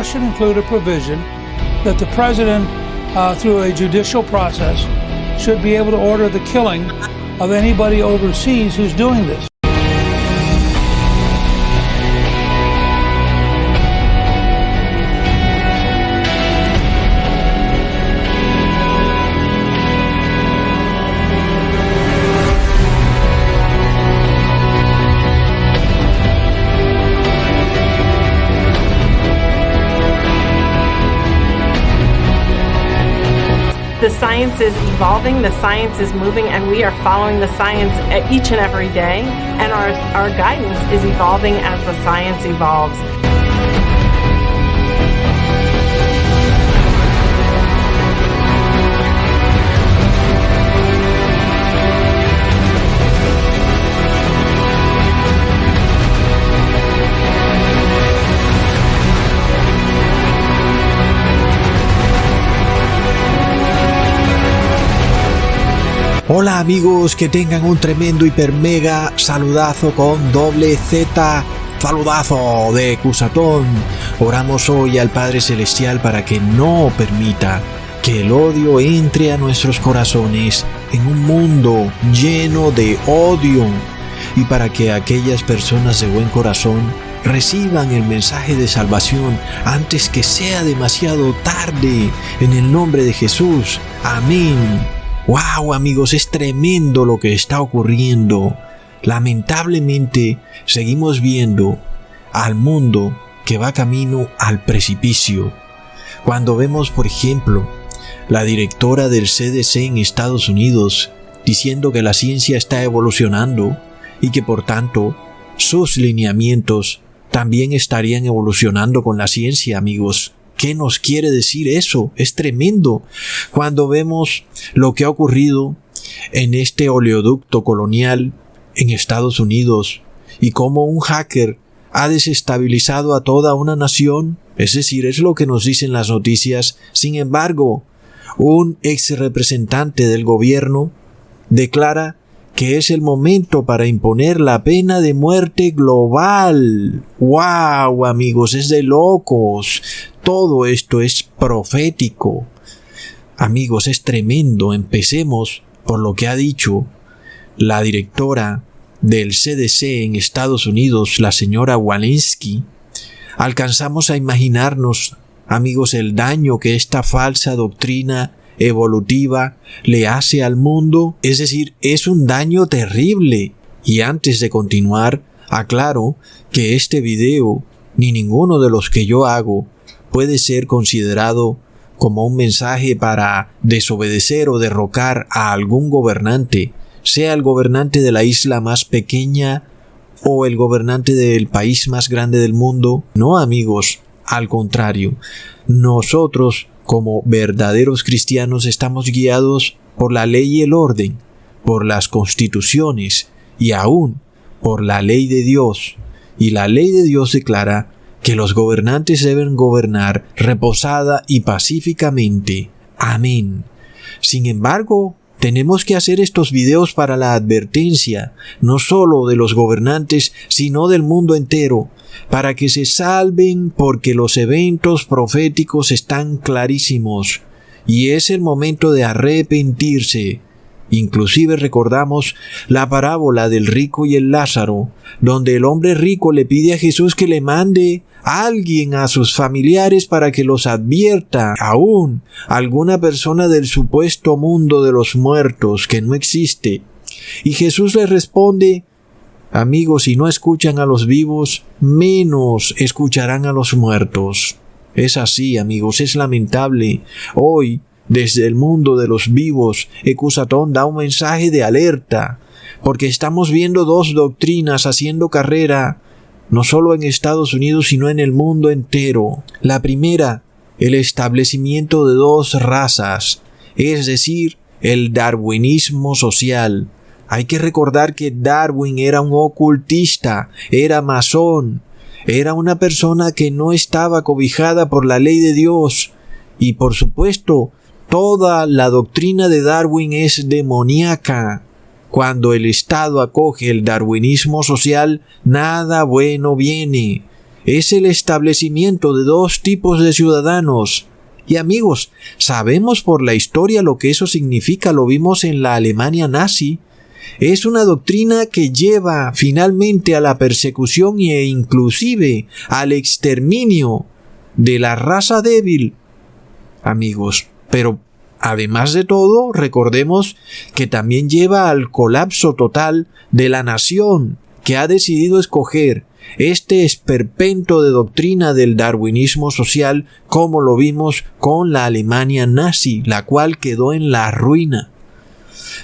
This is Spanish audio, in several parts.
law should include a provision that the president, through a judicial process, should be able to order the killing of anybody overseas who's doing this. The science is evolving, the science is moving, and we are following the science each and every day. And our guidance is evolving as the science evolves. Hola amigos, que tengan un tremendo hiper mega saludazo con doble Z, saludazo de Cusatón. Oramos hoy al Padre Celestial para que no permita que el odio entre a nuestros corazones en un mundo lleno de odio, y para que aquellas personas de buen corazón reciban el mensaje de salvación antes que sea demasiado tarde, en el nombre de Jesús. Amén. ¡Wow, amigos! Es tremendo lo que está ocurriendo. Lamentablemente, seguimos viendo al mundo que va camino al precipicio. Cuando vemos, por ejemplo, la directora del CDC en Estados Unidos diciendo que la ciencia está evolucionando y que, por tanto, sus lineamientos también estarían evolucionando con la ciencia, amigos. ¿Qué nos quiere decir eso? Es tremendo. Cuando vemos lo que ha ocurrido en este oleoducto colonial en Estados Unidos y cómo un hacker ha desestabilizado a toda una nación, es decir, es lo que nos dicen las noticias. Sin embargo, un ex representante del gobierno declara que es el momento para imponer la pena de muerte global. ¡Wow, amigos! Es de locos. Todo esto es profético. Amigos, es tremendo. Empecemos por lo que ha dicho la directora del CDC en Estados Unidos, la señora Walensky. Alcanzamos a imaginarnos, amigos, el daño que esta falsa doctrina evolutiva le hace al mundo. Es decir, es un daño terrible. Y antes de continuar, aclaro que este video, ni ninguno de los que yo hago, puede ser considerado como un mensaje para desobedecer o derrocar a algún gobernante, sea el gobernante de la isla más pequeña o el gobernante del país más grande del mundo. No, amigos, al contrario, nosotros como verdaderos cristianos estamos guiados por la ley y el orden, por las constituciones y aún por la ley de Dios. Y la ley de Dios declara que los gobernantes deben gobernar reposada y pacíficamente. Amén. Sin embargo, tenemos que hacer estos videos para la advertencia, no solo de los gobernantes, sino del mundo entero, para que se salven, porque los eventos proféticos están clarísimos, y es el momento de arrepentirse. Inclusive recordamos la parábola del rico y el Lázaro, donde el hombre rico le pide a Jesús que le mande a alguien a sus familiares para que los advierta, aún alguna persona del supuesto mundo de los muertos que no existe. Y Jesús le responde: amigos, si no escuchan a los vivos, menos escucharán a los muertos. Es así, amigos, es lamentable. Hoy, desde el mundo de los vivos, Ecusatón da un mensaje de alerta, porque estamos viendo dos doctrinas haciendo carrera, no solo en Estados Unidos, sino en el mundo entero. La primera, el establecimiento de dos razas, es decir, el darwinismo social. Hay que recordar que Darwin era un ocultista, era masón, era una persona que no estaba cobijada por la ley de Dios. Y por supuesto, toda la doctrina de Darwin es demoníaca. Cuando el Estado acoge el darwinismo social, nada bueno viene. es el establecimiento de dos tipos de ciudadanos. Y amigos, sabemos por la historia lo que eso significa, lo vimos en la Alemania nazi. Es una doctrina que lleva finalmente a la persecución e inclusive al exterminio de la raza débil, amigos. Pero además de todo, recordemos que también lleva al colapso total de la nación que ha decidido escoger este esperpento de doctrina del darwinismo social, como lo vimos con la Alemania nazi, la cual quedó en la ruina.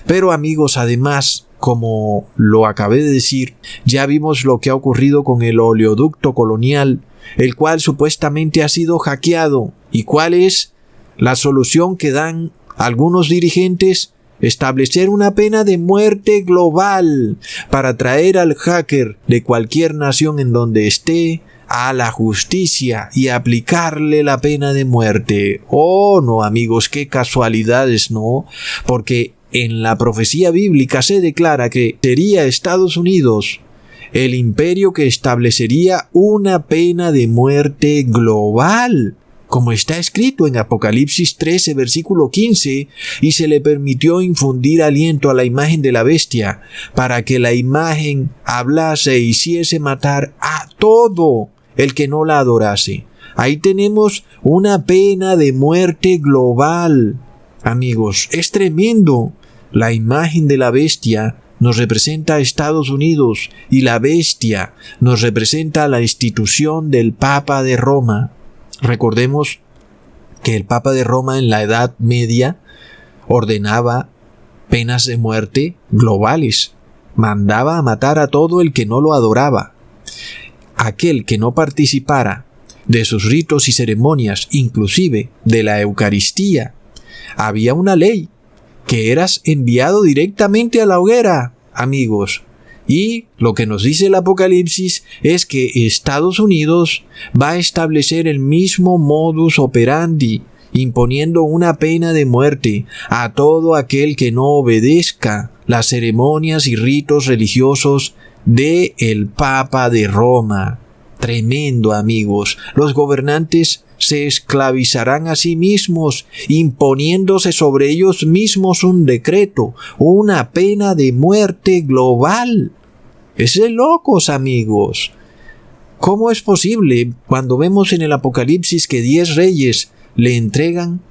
Pero amigos, además, como lo acabé de decir, ya vimos lo que ha ocurrido con el oleoducto colonial, el cual supuestamente ha sido hackeado. ¿Y cuál es la solución que dan algunos dirigentes? Establecer una pena de muerte global para traer al hacker de cualquier nación en donde esté a la justicia y aplicarle la pena de muerte. Oh, no, amigos, qué casualidades, ¿no? Porque en la profecía bíblica se declara que sería Estados Unidos el imperio que establecería una pena de muerte global, como está escrito en Apocalipsis 13, versículo 15, y se le permitió infundir aliento a la imagen de la bestia, para que la imagen hablase e hiciese matar a todo el que no la adorase. Ahí tenemos una pena de muerte global. Amigos, es tremendo. La imagen de la bestia nos representa a Estados Unidos y la bestia nos representa a la institución del Papa de Roma. Recordemos que el Papa de Roma en la Edad Media ordenaba penas de muerte globales. Mandaba a matar a todo el que no lo adoraba. Aquel que no participara de sus ritos y ceremonias, inclusive de la Eucaristía. Había una ley que eras enviado directamente a la hoguera, amigos. Y lo que nos dice el Apocalipsis es que Estados Unidos va a establecer el mismo modus operandi, imponiendo una pena de muerte a todo aquel que no obedezca las ceremonias y ritos religiosos de el Papa de Roma. Tremendo, amigos. Los gobernantes se esclavizarán a sí mismos, imponiéndose sobre ellos mismos un decreto, una pena de muerte global. Es de locos, amigos. ¿Cómo es posible cuando vemos en el Apocalipsis que 10 reyes le entregan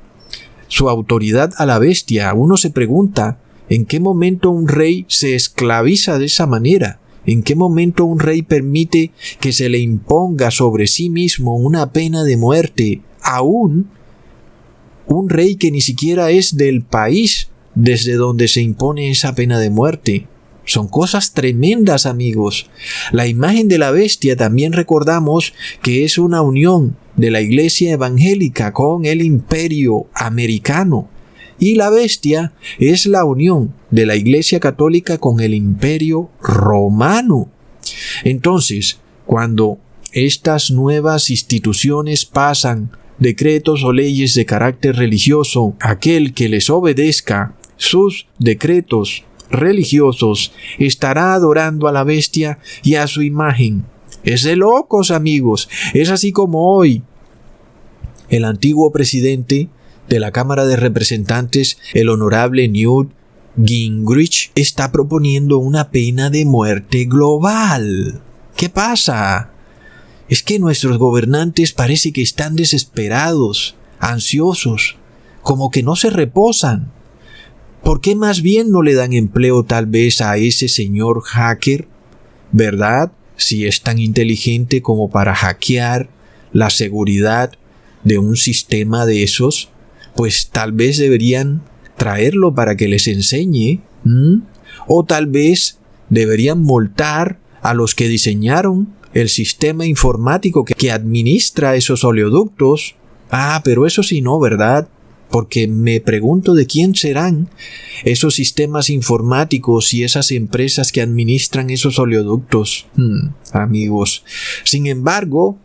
su autoridad a la bestia? Uno se pregunta, ¿en qué momento un rey se esclaviza de esa manera? ¿En qué momento un rey permite que se le imponga sobre sí mismo una pena de muerte? Aún un rey que ni siquiera es del país desde donde se impone esa pena de muerte. Son cosas tremendas, amigos. La imagen de la bestia también recordamos que es una unión de la iglesia evangélica con el imperio americano. Y la bestia es la unión de la Iglesia Católica con el Imperio Romano. Entonces, cuando estas nuevas instituciones pasan decretos o leyes de carácter religioso, aquel que les obedezca sus decretos religiosos estará adorando a la bestia y a su imagen. Es de locos, amigos. Es así como hoy el antiguo presidente de la Cámara de Representantes, el honorable Newt Gingrich, está proponiendo una pena de muerte global. ¿Qué pasa? Es que nuestros gobernantes parece que están desesperados, ansiosos, como que no se reposan. ¿Por qué más bien no le dan empleo tal vez a ese señor hacker? ¿Verdad? Si es tan inteligente como para hackear la seguridad de un sistema de esos, pues tal vez deberían traerlo para que les enseñe, o tal vez deberían multar a los que diseñaron el sistema informático que administra esos oleoductos. Pero eso sí no, ¿verdad? Porque me pregunto de quién serán esos sistemas informáticos y esas empresas que administran esos oleoductos, amigos. Sin embargo,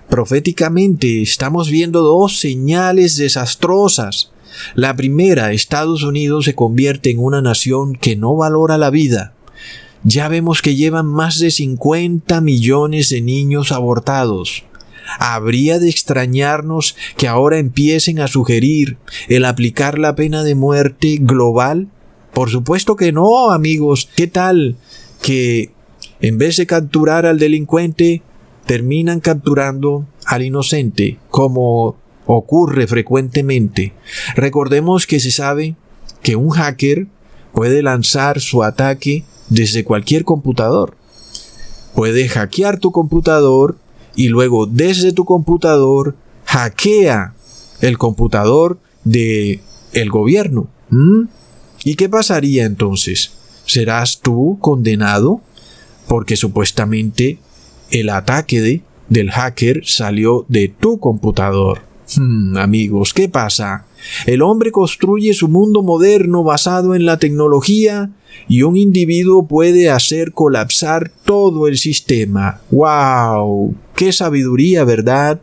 proféticamente estamos viendo dos señales desastrosas. La primera, Estados Unidos se convierte en una nación que no valora la vida, Ya vemos que llevan más de 50 millones de niños abortados. ¿Habría de extrañarnos que ahora empiecen a sugerir el aplicar la pena de muerte global? Por supuesto que no, amigos. ¿Qué tal que en vez de capturar al delincuente, terminan capturando al inocente, como ocurre frecuentemente? Recordemos que se sabe que un hacker puede lanzar su ataque desde cualquier computador. Puede hackear tu computador y luego desde tu computador hackea el computador del gobierno. ¿Y qué pasaría entonces? ¿Serás tú condenado? Porque supuestamente el ataque del hacker salió de tu computador. Amigos, ¿qué pasa? El hombre construye su mundo moderno basado en la tecnología y un individuo puede hacer colapsar todo el sistema. ¡Wow! ¡Qué sabiduría!, ¿verdad?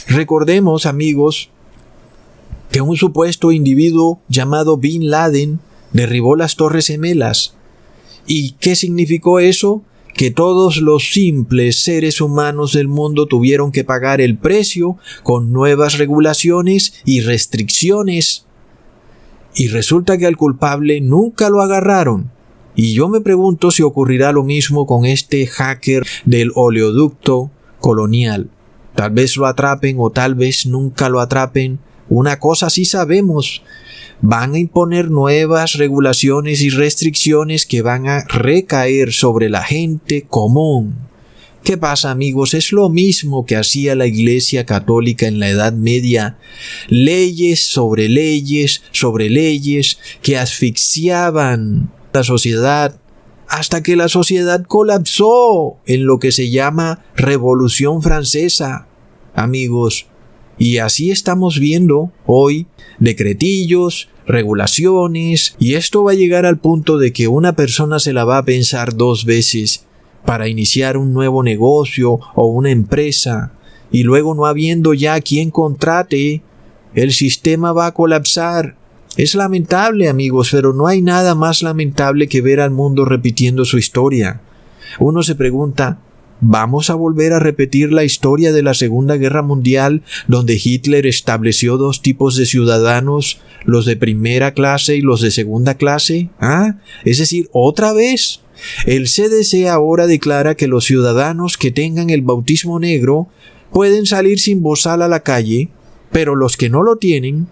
Recordemos, amigos, que un supuesto individuo llamado Bin Laden derribó las Torres Gemelas. ¿Y qué significó eso? Que todos los simples seres humanos del mundo tuvieron que pagar el precio con nuevas regulaciones y restricciones. Y resulta que al culpable nunca lo agarraron. Y yo me pregunto si ocurrirá lo mismo con este hacker del oleoducto colonial. Tal vez lo atrapen o tal vez nunca lo atrapen. Una cosa sí sabemos: van a imponer nuevas regulaciones y restricciones que van a recaer sobre la gente común. ¿Qué pasa, amigos? Es lo mismo que hacía la Iglesia Católica en la Edad Media. Leyes sobre leyes sobre leyes que asfixiaban la sociedad hasta que la sociedad colapsó en lo que se llama Revolución Francesa, amigos. Y así estamos viendo hoy decretillos, regulaciones, y esto va a llegar al punto de que una persona se la va a pensar 2 veces para iniciar un nuevo negocio o una empresa, y luego no habiendo ya quien contrate, el sistema va a colapsar. Es lamentable, amigos, pero no hay nada más lamentable que ver al mundo repitiendo su historia. Uno se pregunta, ¿vamos a volver a repetir la historia de la Segunda Guerra Mundial, donde Hitler estableció 2 tipos de ciudadanos, los de primera clase y los de segunda clase? Es decir, ¿otra vez? El CDC ahora declara que los ciudadanos que tengan el bautismo negro pueden salir sin bozal a la calle, pero los que no lo tienen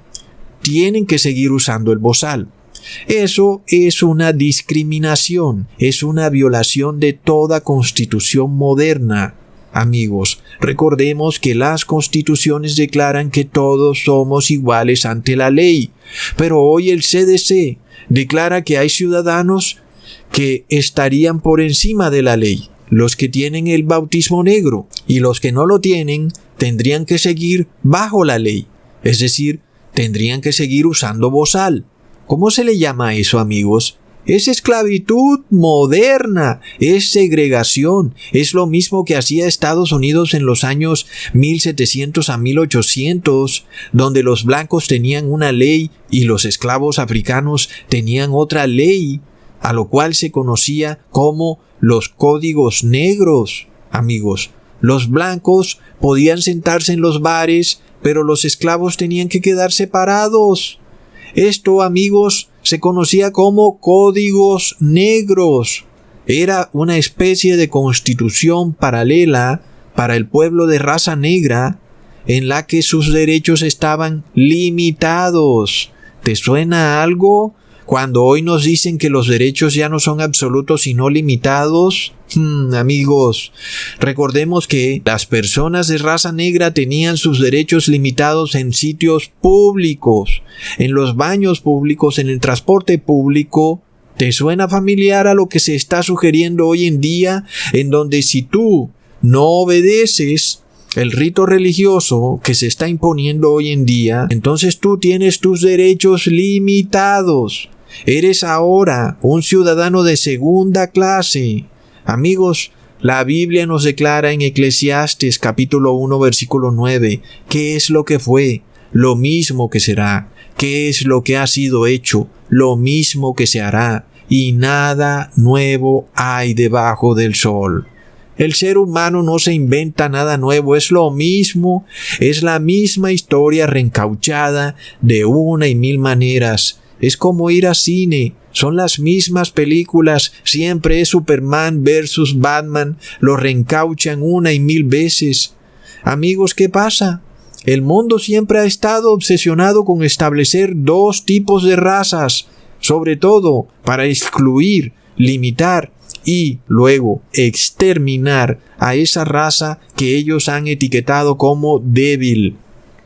que seguir usando el bozal. Eso es una discriminación, es una violación de toda constitución moderna. Amigos, recordemos que las constituciones declaran que todos somos iguales ante la ley, pero hoy el CDC declara que hay ciudadanos que estarían por encima de la ley, los que tienen el bautismo negro, y los que no lo tienen tendrían que seguir bajo la ley, es decir, tendrían que seguir usando bozal. ¿Cómo se le llama eso, amigos? Es esclavitud moderna, es segregación, es lo mismo que hacía Estados Unidos en los años 1700 a 1800, donde los blancos tenían una ley y los esclavos africanos tenían otra ley, a lo cual se conocía como los códigos negros. Amigos, los blancos podían sentarse en los bares, pero los esclavos tenían que quedar separados. Esto, amigos, se conocía como códigos negros. Era una especie de constitución paralela para el pueblo de raza negra, en la que sus derechos estaban limitados. ¿Te suena algo? Cuando hoy nos dicen que los derechos ya no son absolutos sino limitados. Amigos, recordemos que las personas de raza negra tenían sus derechos limitados en sitios públicos, en los baños públicos, en el transporte público. ¿Te suena familiar a lo que se está sugiriendo hoy en día, en donde si tú no obedeces el rito religioso que se está imponiendo hoy en día, entonces tú tienes tus derechos limitados? Eres ahora un ciudadano de segunda clase. Amigos, la Biblia nos declara en Eclesiastes capítulo 1 versículo 9, ¿qué es lo que fue? Lo mismo que será. ¿Qué es lo que ha sido hecho? Lo mismo que se hará. y nada nuevo hay debajo del sol. El ser humano no se inventa nada nuevo, es lo mismo, es la misma historia reencauchada de una y mil maneras. Es como ir a cine, son las mismas películas, siempre es Superman versus Batman, lo reencauchan una y mil veces. Amigos, ¿qué pasa? El mundo siempre ha estado obsesionado con establecer dos tipos de razas, sobre todo para excluir, limitar y luego exterminar a esa raza que ellos han etiquetado como débil.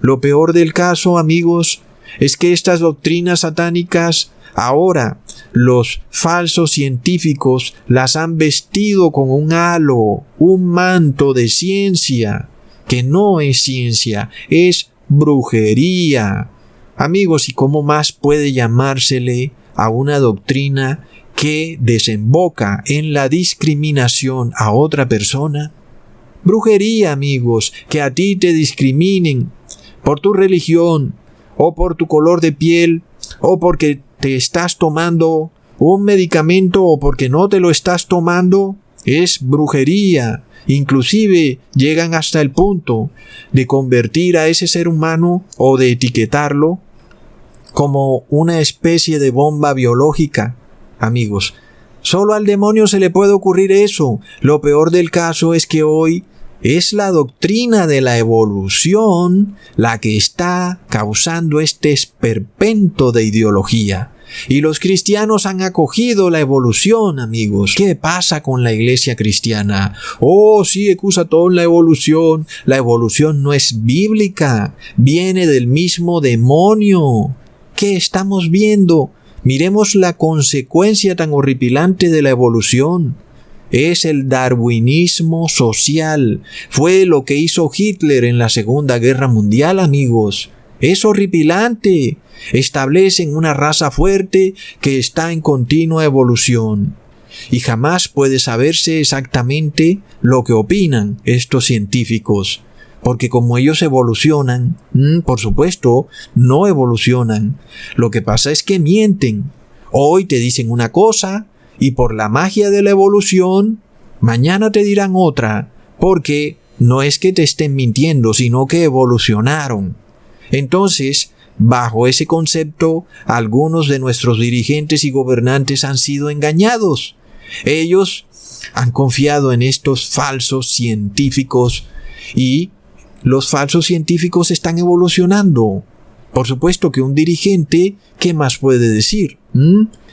Lo peor del caso, amigos, es que estas doctrinas satánicas ahora los falsos científicos las han vestido con un halo, un manto de ciencia, que no es ciencia, es brujería. Amigos, ¿y cómo más puede llamársele a una doctrina que desemboca en la discriminación a otra persona? Brujería, amigos, que a ti te discriminen por tu religión, o por tu color de piel, o porque te estás tomando un medicamento, o porque no te lo estás tomando, es brujería. Inclusive llegan hasta el punto de convertir a ese ser humano o de etiquetarlo como una especie de bomba biológica. Amigos, solo al demonio se le puede ocurrir eso. Lo peor del caso es que hoy es la doctrina de la evolución la que está causando este esperpento de ideología. Y los cristianos han acogido la evolución, amigos. ¿Qué pasa con la iglesia cristiana? Oh, sí, Ecusatón, la evolución no es bíblica, viene del mismo demonio. ¿Qué estamos viendo? Miremos la consecuencia tan horripilante de la evolución. Es el darwinismo social. Fue lo que hizo Hitler en la Segunda Guerra Mundial, amigos. Es horripilante. Establecen una raza fuerte que está en continua evolución. Y jamás puede saberse exactamente lo que opinan estos científicos. Porque como ellos evolucionan, por supuesto, no evolucionan. Lo que pasa es que mienten. Hoy te dicen una cosa y por la magia de la evolución, mañana te dirán otra. Porque no es que te estén mintiendo, sino que evolucionaron. Entonces, bajo ese concepto, algunos de nuestros dirigentes y gobernantes han sido engañados. Ellos han confiado en estos falsos científicos y los falsos científicos están evolucionando. Por supuesto que un dirigente, ¿qué más puede decir?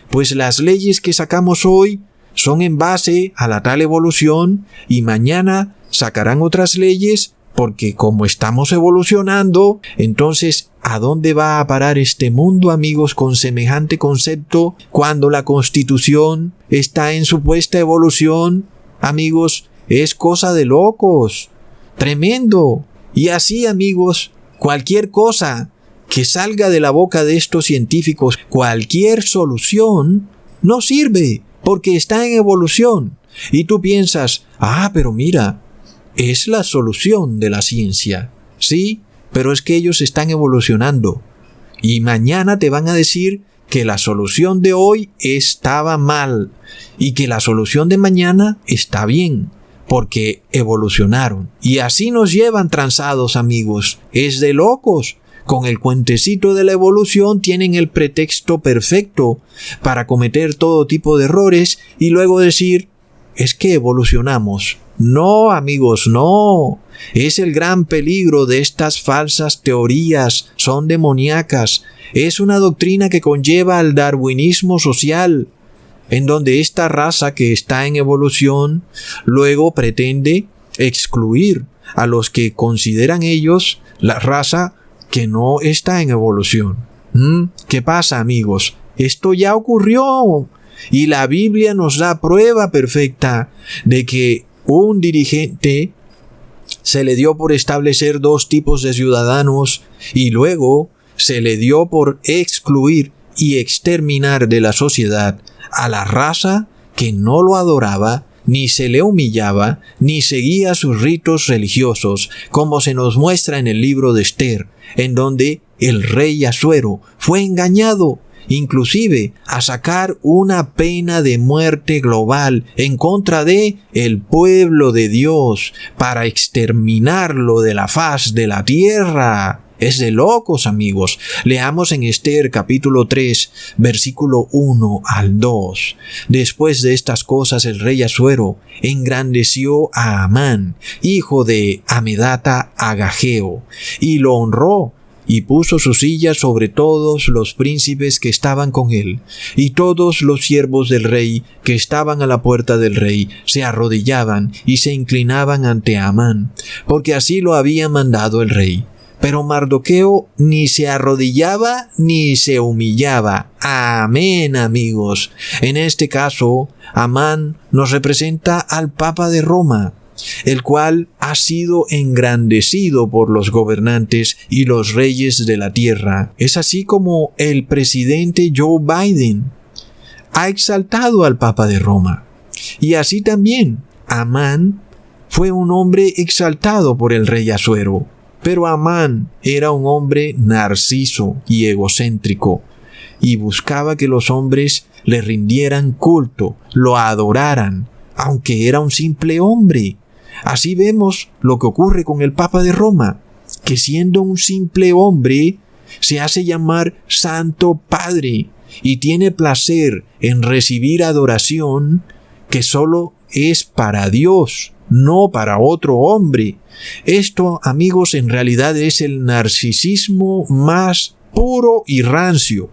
Pues las leyes que sacamos hoy son en base a la tal evolución y mañana sacarán otras leyes porque como estamos evolucionando, entonces ¿a dónde va a parar este mundo, amigos, con semejante concepto cuando la Constitución está en supuesta evolución? Amigos, es cosa de locos. Tremendo. Y así, amigos, cualquier cosa que salga de la boca de estos científicos, cualquier solución, no sirve porque está en evolución. Y tú piensas, pero mira, es la solución de la ciencia. Sí, pero es que ellos están evolucionando. Y mañana te van a decir que la solución de hoy estaba mal y que la solución de mañana está bien, porque evolucionaron. Y así nos llevan transados, amigos. Es de locos. Con el cuentecito de la evolución tienen el pretexto perfecto para cometer todo tipo de errores y luego decir, es que evolucionamos. No, amigos, no. Es el gran peligro de estas falsas teorías. Son demoníacas. Es una doctrina que conlleva al darwinismo social, en donde esta raza que está en evolución luego pretende excluir a los que consideran ellos la raza que no está en evolución. ¿Qué pasa, amigos? Esto ya ocurrió y la Biblia nos da prueba perfecta de que un dirigente se le dio por establecer dos tipos de ciudadanos y luego se le dio por excluir y exterminar de la sociedad a la raza que no lo adoraba, ni se le humillaba, ni seguía sus ritos religiosos, como se nos muestra en el libro de Esther, en donde el rey Asuero fue engañado inclusive a sacar una pena de muerte global en contra de el pueblo de Dios para exterminarlo de la faz de la tierra. Es de locos, amigos. Leamos en Esther capítulo 3, versículo 1 al 2. Después de estas cosas el rey Asuero engrandeció a Amán, hijo de Amedata Agageo, y lo honró, y puso su silla sobre todos los príncipes que estaban con él, y todos los siervos del rey que estaban a la puerta del rey se arrodillaban y se inclinaban ante Amán, porque así lo había mandado el rey. Pero Mardoqueo ni se arrodillaba ni se humillaba. Amén, amigos. En este caso, Amán nos representa al Papa de Roma, el cual ha sido engrandecido por los gobernantes y los reyes de la tierra. Es así como el presidente Joe Biden ha exaltado al Papa de Roma. Y así también, Amán fue un hombre exaltado por el rey Asuero. Pero Amán era un hombre narciso y egocéntrico, y buscaba que los hombres le rindieran culto, lo adoraran, aunque era un simple hombre. Así vemos lo que ocurre con el Papa de Roma, que siendo un simple hombre, se hace llamar Santo Padre, y tiene placer en recibir adoración que solo es para Dios, no para otro hombre. Esto, amigos, en realidad es el narcisismo más puro y rancio,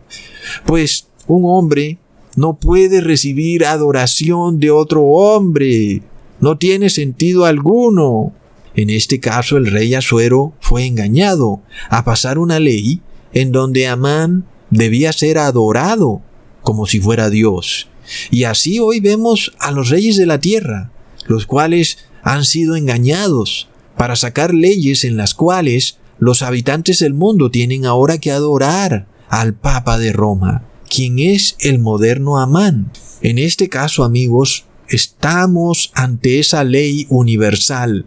pues un hombre no puede recibir adoración de otro hombre. No tiene sentido alguno. En este caso, el rey Asuero fue engañado a pasar una ley en donde Amán debía ser adorado como si fuera Dios. Y así hoy vemos a los reyes de la tierra, los cuales han sido engañados para sacar leyes en las cuales los habitantes del mundo tienen ahora que adorar al Papa de Roma, quien es el moderno Amán. En este caso, amigos, estamos ante esa ley universal,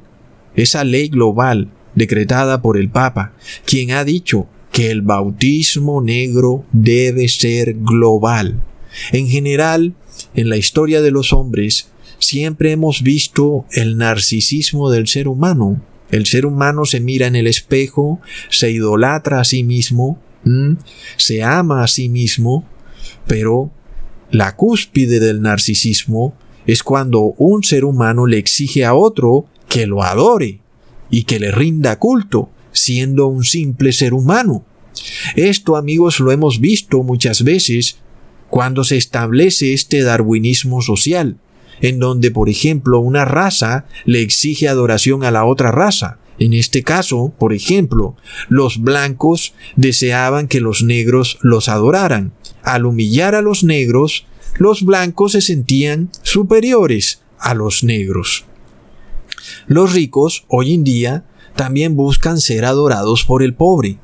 esa ley global decretada por el Papa, quien ha dicho que el bautismo negro debe ser global. En general, en la historia de los hombres, siempre hemos visto el narcisismo del ser humano. El ser humano se mira en el espejo, se idolatra a sí mismo, se ama a sí mismo, pero la cúspide del narcisismo es cuando un ser humano le exige a otro que lo adore y que le rinda culto, siendo un simple ser humano. Esto, amigos, lo hemos visto muchas veces cuando se establece este darwinismo social, en donde, por ejemplo, una raza le exige adoración a la otra raza. En este caso, por ejemplo, los blancos deseaban que los negros los adoraran. Al humillar a los negros, los blancos se sentían superiores a los negros. Los ricos, hoy en día, también buscan ser adorados por el pobre.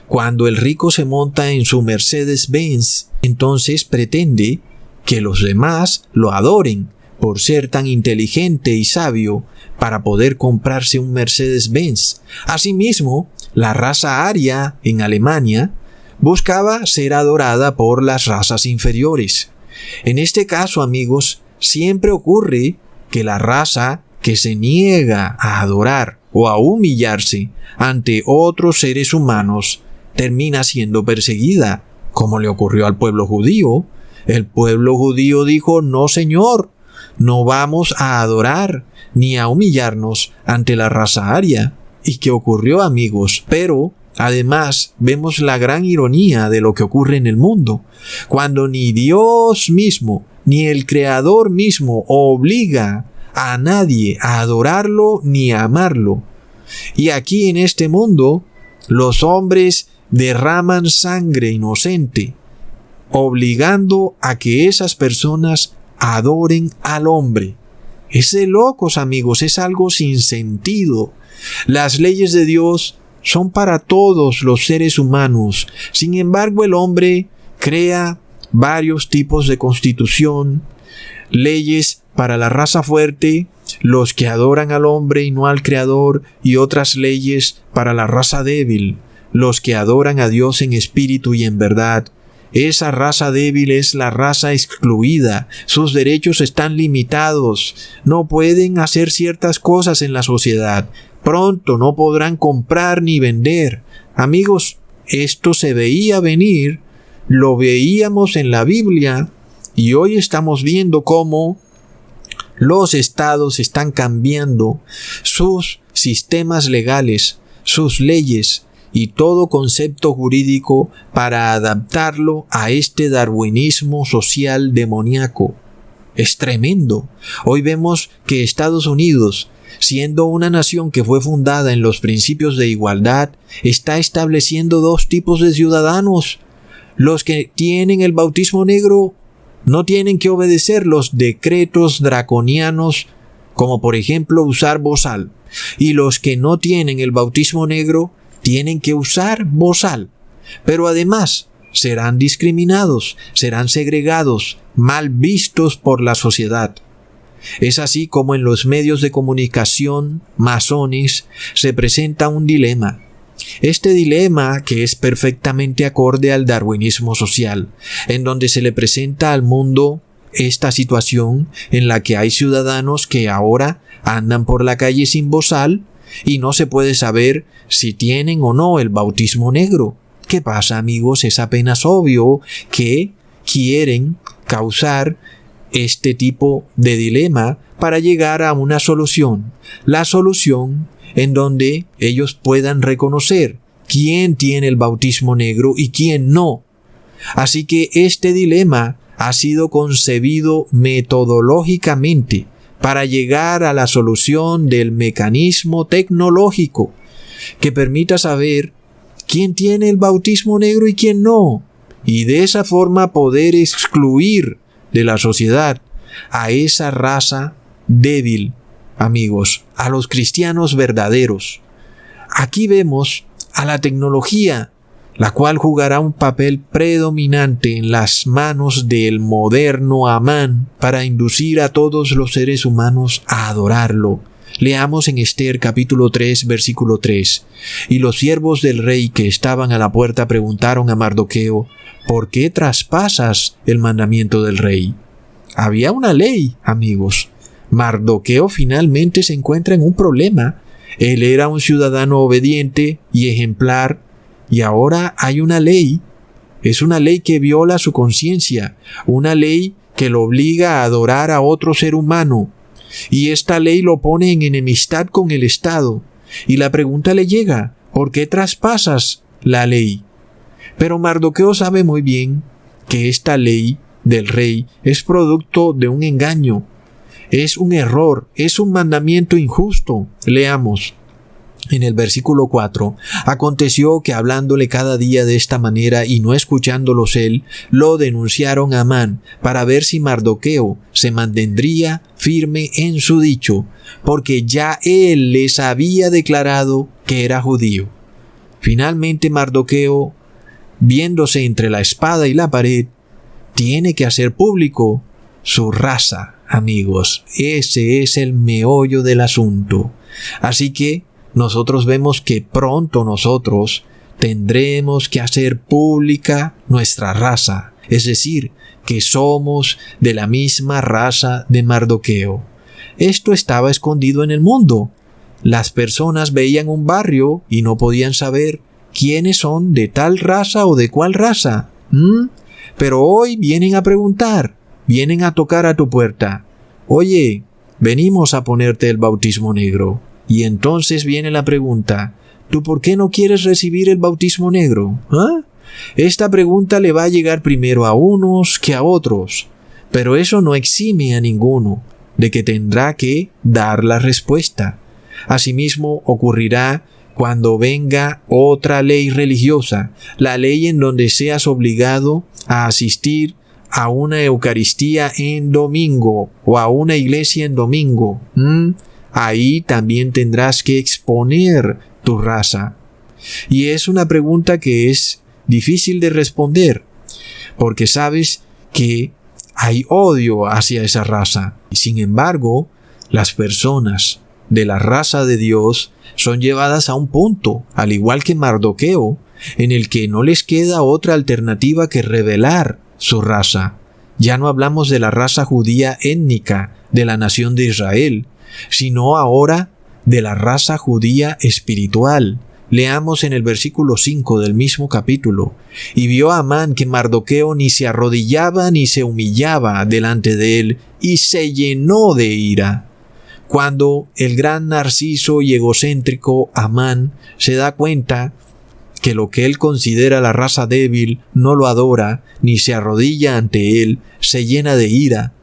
Cuando el rico se monta en su Mercedes-Benz, entonces pretende que los demás lo adoren por ser tan inteligente y sabio para poder comprarse un Mercedes-Benz. Asimismo, la raza aria en Alemania buscaba ser adorada por las razas inferiores. En este caso, amigos, siempre ocurre que la raza que se niega a adorar o a humillarse ante otros seres humanos termina siendo perseguida, como le ocurrió al pueblo judío. El pueblo judío dijo: no, señor, no vamos a adorar ni a humillarnos ante la raza aria. ¿Y qué ocurrió, amigos? Pero además vemos la gran ironía de lo que ocurre en el mundo, cuando ni Dios mismo ni el Creador mismo obliga a nadie a adorarlo ni a amarlo. Y aquí en este mundo los hombres derraman sangre inocente, obligando a que esas personas adoren al hombre. Es de locos, amigos, es algo sin sentido. Las leyes de Dios son para todos los seres humanos. Sin embargo, el hombre crea varios tipos de constitución, leyes para la raza fuerte, los que adoran al hombre y no al Creador, y otras leyes para la raza débil, los que adoran a Dios en espíritu y en verdad. Esa raza débil es la raza excluida. Sus derechos están limitados. No pueden hacer ciertas cosas en la sociedad. Pronto no podrán comprar ni vender. Amigos, esto se veía venir, lo veíamos en la Biblia y hoy estamos viendo cómo los estados están cambiando sus sistemas legales, sus leyes y todo concepto jurídico para adaptarlo a este darwinismo social demoníaco. Es tremendo. Hoy vemos que Estados Unidos, siendo una nación que fue fundada en los principios de igualdad, está estableciendo dos tipos de ciudadanos. Los que tienen el bautismo negro no tienen que obedecer los decretos draconianos, como por ejemplo usar bozal. Y los que no tienen el bautismo negro tienen que usar bozal. Pero además serán discriminados, serán segregados, mal vistos por la sociedad. Es así como en los medios de comunicación masones se presenta un dilema. Este dilema que es perfectamente acorde al darwinismo social, en donde se le presenta al mundo esta situación en la que hay ciudadanos que ahora andan por la calle sin bozal y no se puede saber si tienen o no el bautismo negro. ¿Qué pasa, amigos? Es apenas obvio que quieren causar este tipo de dilema para llegar a una solución. La solución en donde ellos puedan reconocer quién tiene el bautismo negro y quién no. Así que este dilema ha sido concebido metodológicamente para llegar a la solución del mecanismo tecnológico que permita saber quién tiene el bautismo negro y quién no, y de esa forma poder excluir de la sociedad a esa raza débil, amigos, a los cristianos verdaderos. Aquí vemos a la tecnología, la cual jugará un papel predominante en las manos del moderno Amán para inducir a todos los seres humanos a adorarlo. Leamos en Esther capítulo 3, versículo 3. Y los siervos del rey que estaban a la puerta preguntaron a Mardoqueo: ¿por qué traspasas el mandamiento del rey? Había una ley, amigos. Mardoqueo finalmente se encuentra en un problema. Él era un ciudadano obediente y ejemplar, y ahora hay una ley. Es una ley que viola su conciencia, una ley que lo obliga a adorar a otro ser humano. Y esta ley lo pone en enemistad con el Estado. Y la pregunta le llega: ¿por qué traspasas la ley? Pero Mardoqueo sabe muy bien que esta ley del rey es producto de un engaño. Es un error, es un mandamiento injusto. Leamos en el versículo 4. Aconteció que hablándole cada día de esta manera y no escuchándolos él, lo denunciaron a Amán para ver si Mardoqueo se mantendría firme en su dicho, porque ya él les había declarado que era judío. Finalmente Mardoqueo, viéndose entre la espada y la pared, tiene que hacer público su raza, amigos. Ese es el meollo del asunto. Así que nosotros vemos que pronto nosotros tendremos que hacer pública nuestra raza, es decir, que somos de la misma raza de Mardoqueo. Esto estaba escondido en el mundo. Las personas veían un barrio y no podían saber quiénes son de tal raza o de cuál raza. Pero hoy vienen a preguntar, vienen a tocar a tu puerta. Oye, venimos a ponerte el bautismo negro. Y entonces viene la pregunta: ¿tú por qué no quieres recibir el bautismo negro? Esta pregunta le va a llegar primero a unos que a otros, pero eso no exime a ninguno de que tendrá que dar la respuesta. Asimismo ocurrirá cuando venga otra ley religiosa, la ley en donde seas obligado a asistir a una Eucaristía en domingo o a una iglesia en domingo. Ahí también tendrás que exponer tu raza. Y es una pregunta que es difícil de responder, porque sabes que hay odio hacia esa raza. Y sin embargo, las personas de la raza de Dios son llevadas a un punto, al igual que Mardoqueo, en el que no les queda otra alternativa que revelar su raza. Ya no hablamos de la raza judía étnica de la nación de Israel, sino ahora de la raza judía espiritual. Leamos en el versículo 5 del mismo capítulo. Y vio Amán que Mardoqueo ni se arrodillaba ni se humillaba delante de él, y se llenó de ira. Cuando el gran narciso y egocéntrico Amán se da cuenta que lo que él considera la raza débil no lo adora ni se arrodilla ante él, se llena de ira.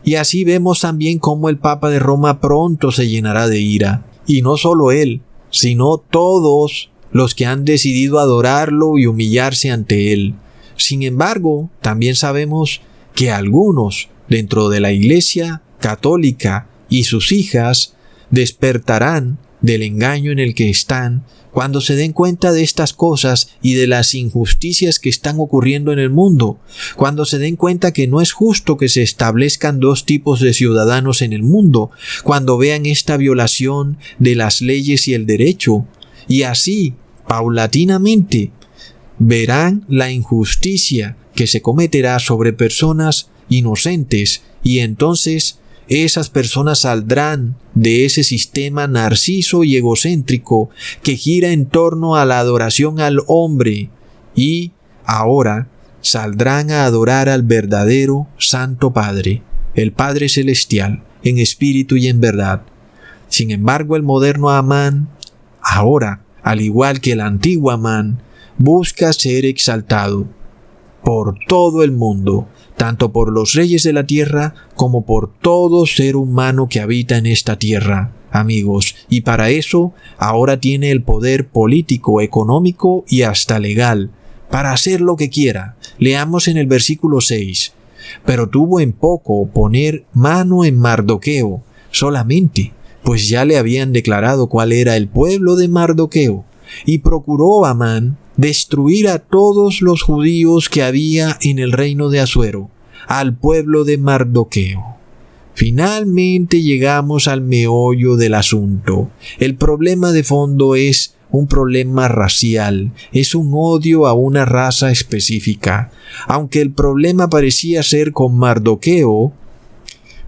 Y así vemos también cómo el Papa de Roma pronto se llenará de ira. Y no solo él, sino todos los que han decidido adorarlo y humillarse ante él. Sin embargo, también sabemos que algunos dentro de la Iglesia católica y sus hijas despertarán del engaño en el que están cuando se den cuenta de estas cosas y de las injusticias que están ocurriendo en el mundo, cuando se den cuenta que no es justo que se establezcan dos tipos de ciudadanos en el mundo, cuando vean esta violación de las leyes y el derecho, y así, paulatinamente, verán la injusticia que se cometerá sobre personas inocentes, y entonces esas personas saldrán de ese sistema narciso y egocéntrico que gira en torno a la adoración al hombre, y ahora saldrán a adorar al verdadero Santo Padre, el Padre Celestial, en espíritu y en verdad. Sin embargo, el moderno Amán, ahora, al igual que el antiguo Amán, busca ser exaltado por todo el mundo, tanto por los reyes de la tierra como por todo ser humano que habita en esta tierra, amigos. Y para eso ahora tiene el poder político, económico y hasta legal, para hacer lo que quiera. Leamos en el versículo 6. Pero tuvo en poco poner mano en Mardoqueo, solamente, pues ya le habían declarado cuál era el pueblo de Mardoqueo. Y procuró Amán destruir a todos los judíos que había en el reino de Asuero, al pueblo de Mardoqueo. Finalmente llegamos al meollo del asunto. El problema de fondo es un problema racial, es un odio a una raza específica. Aunque el problema parecía ser con Mardoqueo,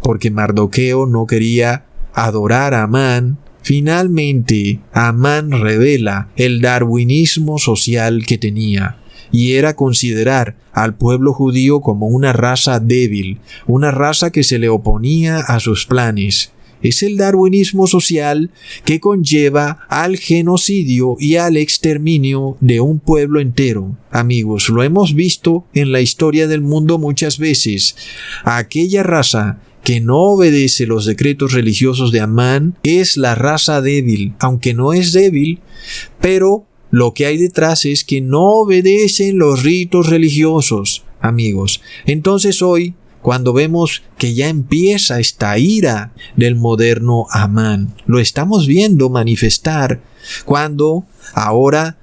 porque Mardoqueo no quería adorar a Amán, finalmente Amán revela el darwinismo social que tenía, y era considerar al pueblo judío como una raza débil, una raza que se le oponía a sus planes. Es el darwinismo social que conlleva al genocidio y al exterminio de un pueblo entero. Amigos, lo hemos visto en la historia del mundo muchas veces. Aquella raza que no obedece los decretos religiosos de Amán es la raza débil, aunque no es débil, pero lo que hay detrás es que no obedecen los ritos religiosos, amigos. Entonces hoy, cuando vemos que ya empieza esta ira del moderno Amán, lo estamos viendo manifestar cuando ahora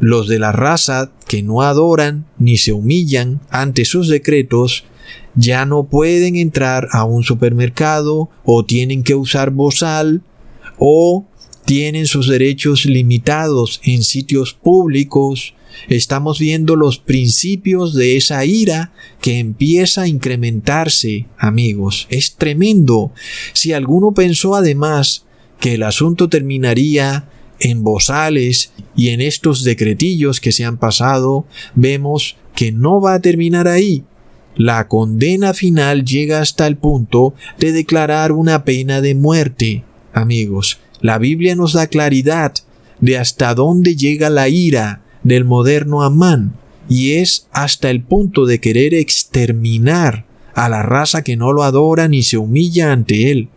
los de la raza que no adoran ni se humillan ante sus decretos ya no pueden entrar a un supermercado, o tienen que usar bozal, o tienen sus derechos limitados en sitios públicos. Estamos viendo los principios de esa ira que empieza a incrementarse, amigos. Es tremendo. Si alguno pensó además que el asunto terminaría en bozales y en estos decretillos que se han pasado, vemos que no va a terminar ahí. La condena final llega hasta el punto de declarar una pena de muerte. Amigos, la Biblia nos da claridad de hasta dónde llega la ira del moderno Amán, y es hasta el punto de querer exterminar a la raza que no lo adora ni se humilla ante él.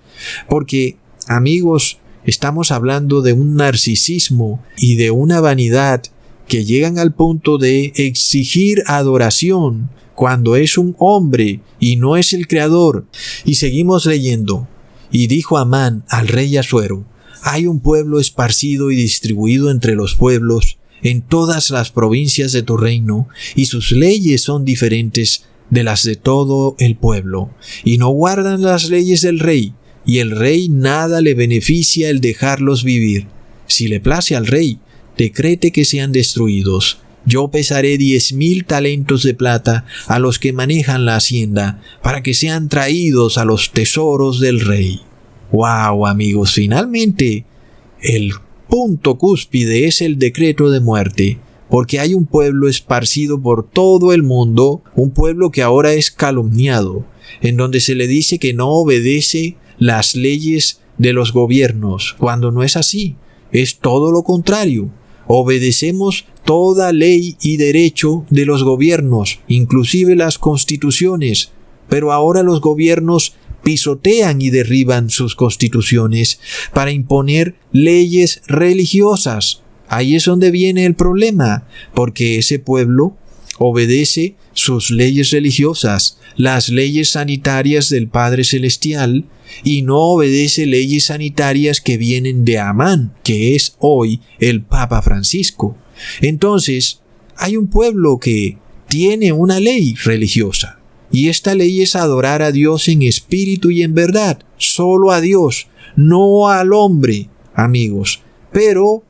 Porque, amigos, estamos hablando de un narcisismo y de una vanidad que llegan al punto de exigir adoración cuando es un hombre y no es el creador. Y seguimos leyendo. Y dijo Amán al rey Asuero: hay un pueblo esparcido y distribuido entre los pueblos en todas las provincias de tu reino, y sus leyes son diferentes de las de todo el pueblo, y no guardan las leyes del rey, y el rey nada le beneficia el dejarlos vivir. Si le place al rey, decrete que sean destruidos. Yo pesaré 10,000 talentos de plata a los que manejan la hacienda, para que sean traídos a los tesoros del rey. ¡Wow, amigos! Finalmente, el punto cúspide es el decreto de muerte, porque hay un pueblo esparcido por todo el mundo, un pueblo que ahora es calumniado, en donde se le dice que no obedece las leyes de los gobiernos, cuando no es así, es todo lo contrario. Obedecemos toda ley y derecho de los gobiernos, inclusive las constituciones, pero ahora los gobiernos pisotean y derriban sus constituciones para imponer leyes religiosas. Ahí es donde viene el problema, porque ese pueblo obedece sus leyes religiosas, las leyes sanitarias del Padre Celestial, y no obedece leyes sanitarias que vienen de Amán, que es hoy el Papa Francisco. Entonces, hay un pueblo que tiene una ley religiosa, y esta ley es adorar a Dios en espíritu y en verdad, solo a Dios, no al hombre, amigos. Pero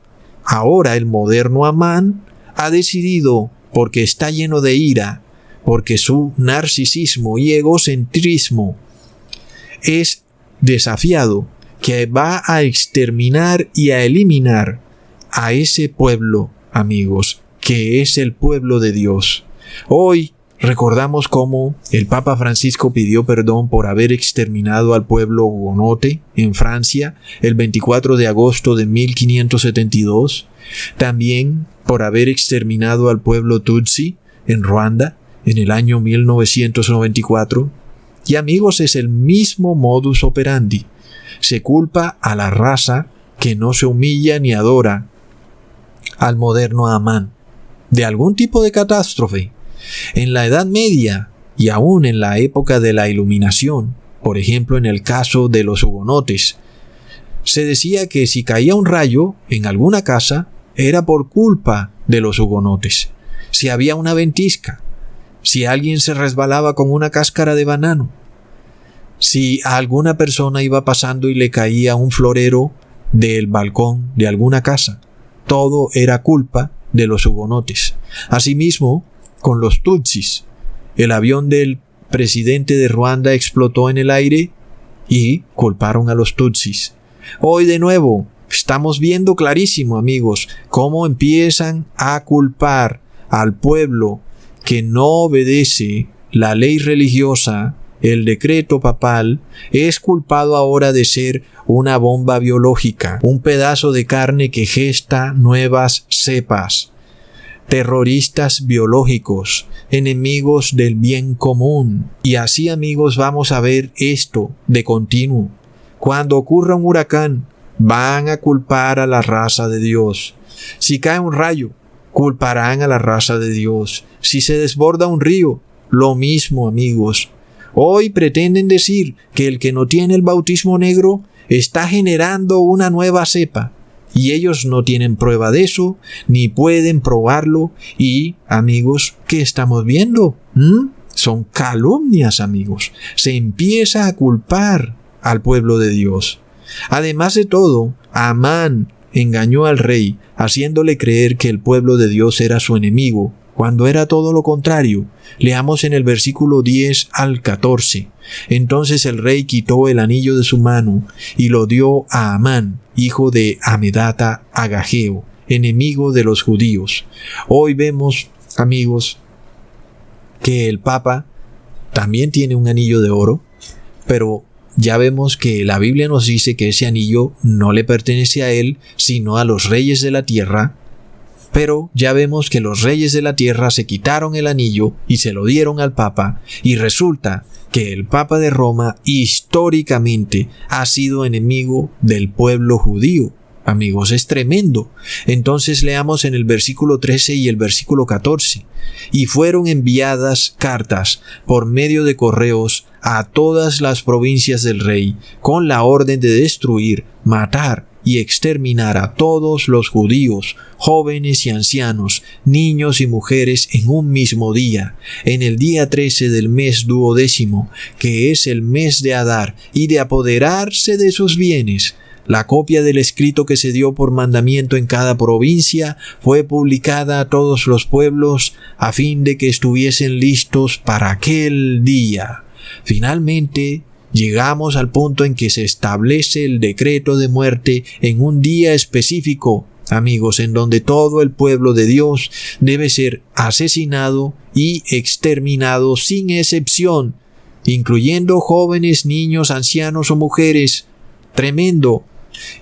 ahora el moderno Amán ha decidido, porque está lleno de ira, porque su narcisismo y egocentrismo es desafiado, que va a exterminar y a eliminar a ese pueblo, amigos, que es el pueblo de Dios. Hoy recordamos cómo el Papa Francisco pidió perdón por haber exterminado al pueblo hugonote en Francia el 24 de agosto de 1572, también por haber exterminado al pueblo Tutsi en Ruanda en el año 1994. Y amigos, es el mismo modus operandi. Se culpa a la raza que no se humilla ni adora al moderno Amán de algún tipo de catástrofe. En la Edad Media y aún en la época de la Iluminación, por ejemplo en el caso de los hugonotes, se decía que si caía un rayo en alguna casa era por culpa de los hugonotes. Si había una ventisca, si alguien se resbalaba con una cáscara de banano, si a alguna persona iba pasando y le caía un florero del balcón de alguna casa, todo era culpa de los hugonotes. Asimismo, con los tutsis, el avión del presidente de Ruanda explotó en el aire y culparon a los tutsis. Hoy de nuevo estamos viendo clarísimo, amigos, cómo empiezan a culpar al pueblo que no obedece la ley religiosa, el decreto papal, es culpado ahora de ser una bomba biológica, un pedazo de carne que gesta nuevas cepas, terroristas biológicos, enemigos del bien común. Y así, amigos, vamos a ver esto de continuo. Cuando ocurra un huracán, van a culpar a la raza de Dios. Si cae un rayo, culparán a la raza de Dios. Si se desborda un río, lo mismo, amigos. Hoy pretenden decir que el que no tiene el bautismo negro está generando una nueva cepa. Y ellos no tienen prueba de eso, ni pueden probarlo. Y, amigos, ¿qué estamos viendo? Son calumnias, amigos. Se empieza a culpar al pueblo de Dios. Además de todo, Amán engañó al rey, haciéndole creer que el pueblo de Dios era su enemigo, cuando era todo lo contrario. Leamos en el versículo 10 al 14. Entonces el rey quitó el anillo de su mano y lo dio a Amán, hijo de Amedata Agageo, enemigo de los judíos. Hoy vemos, amigos, que el Papa también tiene un anillo de oro, pero ya vemos que la Biblia nos dice que ese anillo no le pertenece a él, sino a los reyes de la tierra. Pero ya vemos que los reyes de la tierra se quitaron el anillo y se lo dieron al Papa, y resulta que el Papa de Roma históricamente ha sido enemigo del pueblo judío. Amigos, es tremendo. Entonces leamos en el versículo 13 y el versículo 14. Y fueron enviadas cartas por medio de correos a todas las provincias del rey, con la orden de destruir, matar y exterminar a todos los judíos, jóvenes y ancianos, niños y mujeres en un mismo día, en el día 13 del mes 12, que es el mes de Adar, y de apoderarse de sus bienes. La copia del escrito que se dio por mandamiento en cada provincia fue publicada a todos los pueblos a fin de que estuviesen listos para aquel día. Finalmente, llegamos al punto en que se establece el decreto de muerte en un día específico, amigos, en donde todo el pueblo de Dios debe ser asesinado y exterminado sin excepción, incluyendo jóvenes, niños, ancianos o mujeres. Tremendo.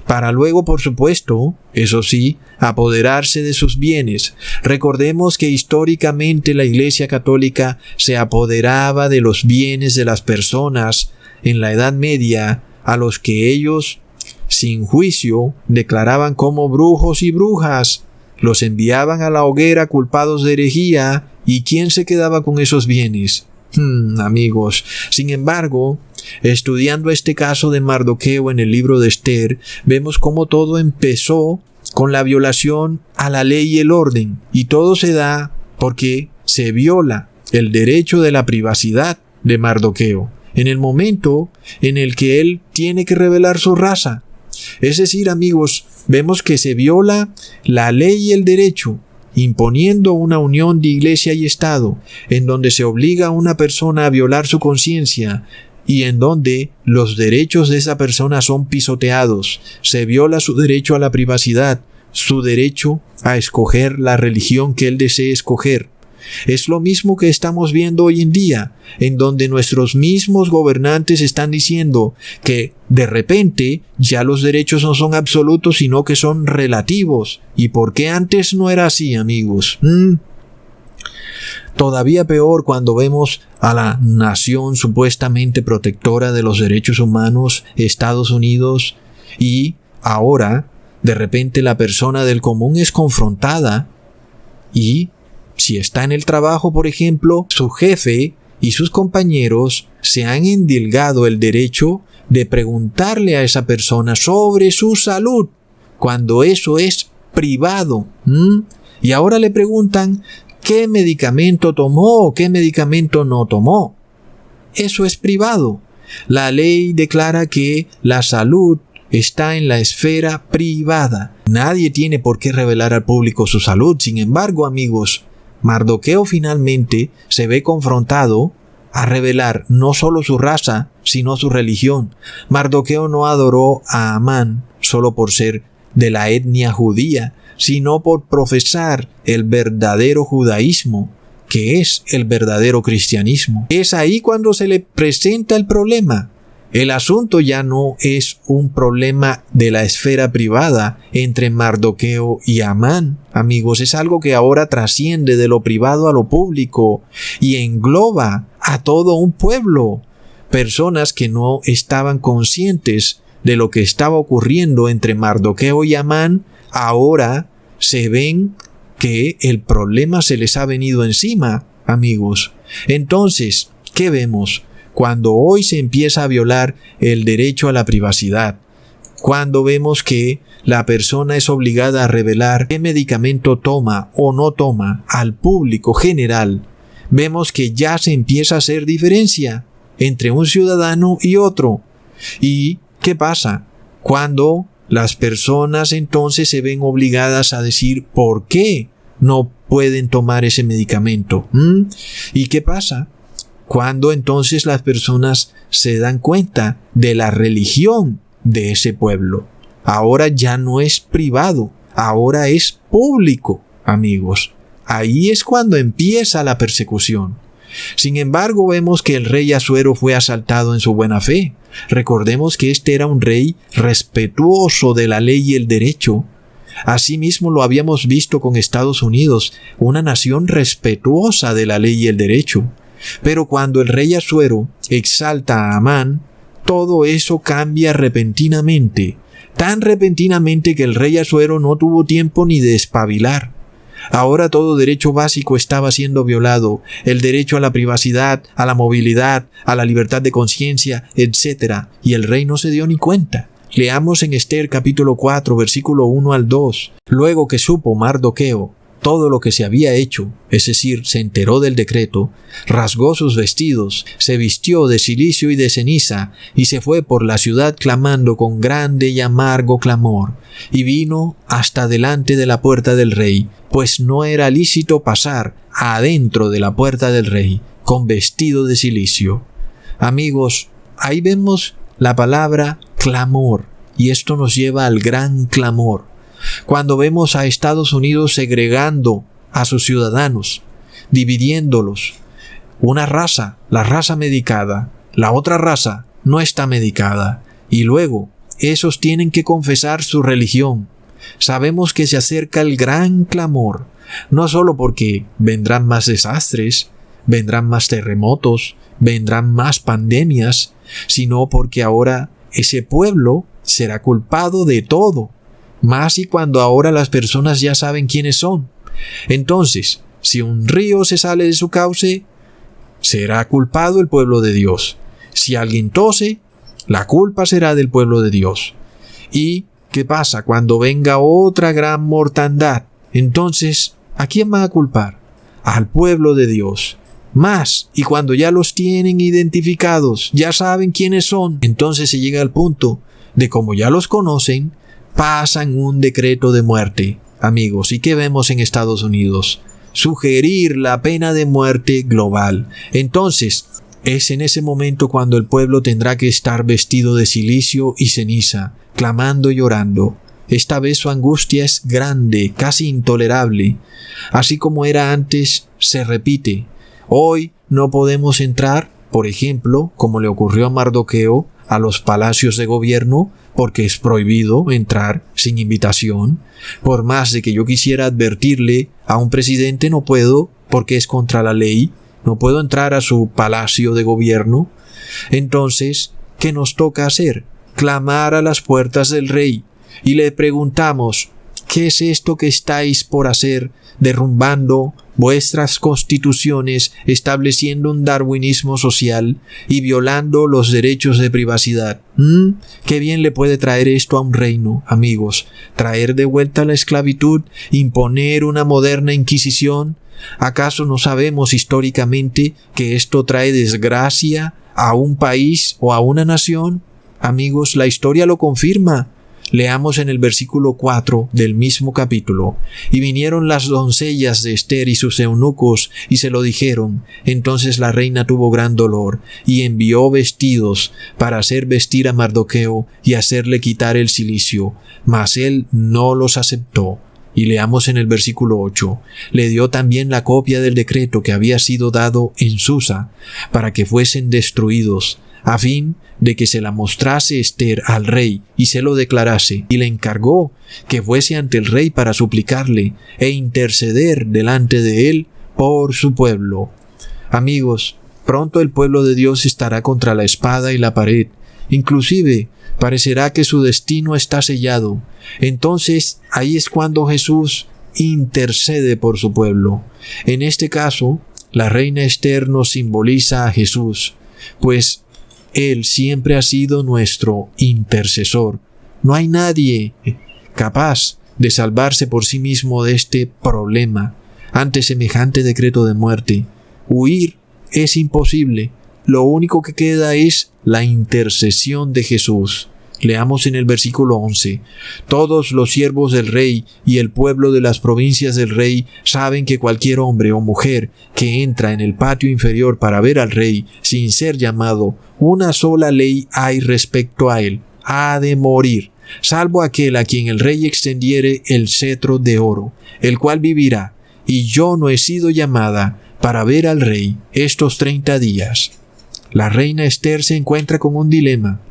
Para luego, por supuesto, eso sí, apoderarse de sus bienes. Recordemos que históricamente la Iglesia Católica se apoderaba de los bienes de las personas en la Edad Media, a los que ellos, sin juicio, declaraban como brujos y brujas. Los enviaban a la hoguera culpados de herejía. ¿Y quién se quedaba con esos bienes? Amigos, sin embargo, estudiando este caso de Mardoqueo en el libro de Esther, vemos cómo todo empezó con la violación a la ley y el orden, y todo se da porque se viola el derecho de la privacidad de Mardoqueo en el momento en el que él tiene que revelar su raza. Es decir, amigos, vemos que se viola la ley y el derecho, imponiendo una unión de iglesia y Estado, en donde se obliga a una persona a violar su conciencia y en donde los derechos de esa persona son pisoteados. Se viola su derecho a la privacidad, su derecho a escoger la religión que él desee escoger. Es lo mismo que estamos viendo hoy en día, en donde nuestros mismos gobernantes están diciendo que de repente ya los derechos no son absolutos, sino que son relativos. ¿Y por qué antes no era así, amigos? Todavía peor cuando vemos a la nación supuestamente protectora de los derechos humanos, Estados Unidos, y ahora, de repente, la persona del común es confrontada y si está en el trabajo, por ejemplo, su jefe y sus compañeros se han endilgado el derecho de preguntarle a esa persona sobre su salud, cuando eso es privado. Y ahora le preguntan qué medicamento tomó o qué medicamento no tomó. Eso es privado. La ley declara que la salud está en la esfera privada. Nadie tiene por qué revelar al público su salud. Sin embargo, amigos, Mardoqueo finalmente se ve confrontado a revelar no solo su raza, sino su religión. Mardoqueo no adoró a Amán solo por ser de la etnia judía, sino por profesar el verdadero judaísmo, que es el verdadero cristianismo. Es ahí cuando se le presenta el problema. El asunto ya no es un problema de la esfera privada entre Mardoqueo y Amán. Amigos, es algo que ahora trasciende de lo privado a lo público y engloba a todo un pueblo. Personas que no estaban conscientes de lo que estaba ocurriendo entre Mardoqueo y Amán, ahora se ven que el problema se les ha venido encima, amigos. Entonces, ¿qué vemos? Cuando hoy se empieza a violar el derecho a la privacidad, cuando vemos que la persona es obligada a revelar qué medicamento toma o no toma al público general, vemos que ya se empieza a hacer diferencia entre un ciudadano y otro. ¿Y qué pasa? Cuando las personas entonces se ven obligadas a decir por qué no pueden tomar ese medicamento. ¿Y qué pasa? Cuando entonces las personas se dan cuenta de la religión de ese pueblo. Ahora ya no es privado, ahora es público, amigos. Ahí es cuando empieza la persecución. Sin embargo, vemos que el rey Asuero fue asaltado en su buena fe. Recordemos que este era un rey respetuoso de la ley y el derecho. Asimismo lo habíamos visto con Estados Unidos, una nación respetuosa de la ley y el derecho. Pero cuando el rey Asuero exalta a Amán, todo eso cambia repentinamente, tan repentinamente que el rey Asuero no tuvo tiempo ni de espabilar. Ahora todo derecho básico estaba siendo violado, el derecho a la privacidad, a la movilidad, a la libertad de conciencia, etc. Y el rey no se dio ni cuenta. Leamos en Esther capítulo 4, versículo 1 al 2. Luego que supo Mardoqueo todo lo que se había hecho, es decir, se enteró del decreto, rasgó sus vestidos, se vistió de cilicio y de ceniza, y se fue por la ciudad clamando con grande y amargo clamor, y vino hasta delante de la puerta del rey, pues no era lícito pasar adentro de la puerta del rey con vestido de cilicio. Amigos, ahí vemos la palabra clamor, y esto nos lleva al gran clamor. Cuando vemos a Estados Unidos segregando a sus ciudadanos, dividiéndolos, una raza, la raza medicada, la otra raza no está medicada, y luego esos tienen que confesar su religión. Sabemos que se acerca el gran clamor, no solo porque vendrán más desastres, vendrán más terremotos, vendrán más pandemias, sino porque ahora ese pueblo será culpado de todo. Más y cuando ahora las personas ya saben quiénes son. Entonces, si un río se sale de su cauce, será culpado el pueblo de Dios. Si alguien tose, la culpa será del pueblo de Dios. ¿Y qué pasa cuando venga otra gran mortandad? Entonces, ¿a quién va a culpar? Al pueblo de Dios. Más, y cuando ya los tienen identificados, ya saben quiénes son, entonces se llega al punto de como ya los conocen, pasan un decreto de muerte, amigos. ¿Y qué vemos en Estados Unidos? Sugerir la pena de muerte global. Entonces, es en ese momento cuando el pueblo tendrá que estar vestido de cilicio y ceniza, clamando y llorando. Esta vez su angustia es grande, casi intolerable. Así como era antes, se repite. Hoy no podemos entrar, por ejemplo, como le ocurrió a Mardoqueo, a los palacios de gobierno, porque es prohibido entrar sin invitación. Por más de que yo quisiera advertirle a un presidente, no puedo, porque es contra la ley. No puedo entrar a su palacio de gobierno. Entonces, ¿qué nos toca hacer? Clamar a las puertas del rey. Y le preguntamos, ¿qué es esto que estáis por hacer, derrumbando vuestras constituciones, estableciendo un darwinismo social y violando los derechos de privacidad? ¿Qué bien le puede traer esto a un reino, amigos? ¿Traer de vuelta la esclavitud? ¿Imponer una moderna inquisición? ¿Acaso no sabemos históricamente que esto trae desgracia a un país o a una nación? Amigos, la historia lo confirma. Leamos en el versículo 4 del mismo capítulo. Y vinieron las doncellas de Esther y sus eunucos, y se lo dijeron. Entonces la reina tuvo gran dolor, y envió vestidos para hacer vestir a Mardoqueo y hacerle quitar el cilicio. Mas él no los aceptó. Y leamos en el versículo 8. Le dio también la copia del decreto que había sido dado en Susa, para que fuesen destruidos, a fin de que se la mostrase Esther al rey y se lo declarase, y le encargó que fuese ante el rey para suplicarle e interceder delante de él por su pueblo. Amigos, pronto el pueblo de Dios estará contra la espada y la pared. Inclusive parecerá que su destino está sellado. Entonces ahí es cuando Jesús intercede por su pueblo. En este caso, la reina Esther nos simboliza a Jesús, pues Él siempre ha sido nuestro intercesor. No hay nadie capaz de salvarse por sí mismo de este problema ante semejante decreto de muerte. Huir es imposible. Lo único que queda es la intercesión de Jesús. Leamos en el versículo 11. Todos los siervos del rey y el pueblo de las provincias del rey saben que cualquier hombre o mujer que entra en el patio inferior para ver al rey sin ser llamado, una sola ley hay respecto a él: ha de morir, salvo aquel a quien el rey extendiere el cetro de oro, el cual vivirá. Y yo no he sido llamada para ver al rey estos 30 días. La reina Esther se encuentra con un dilema.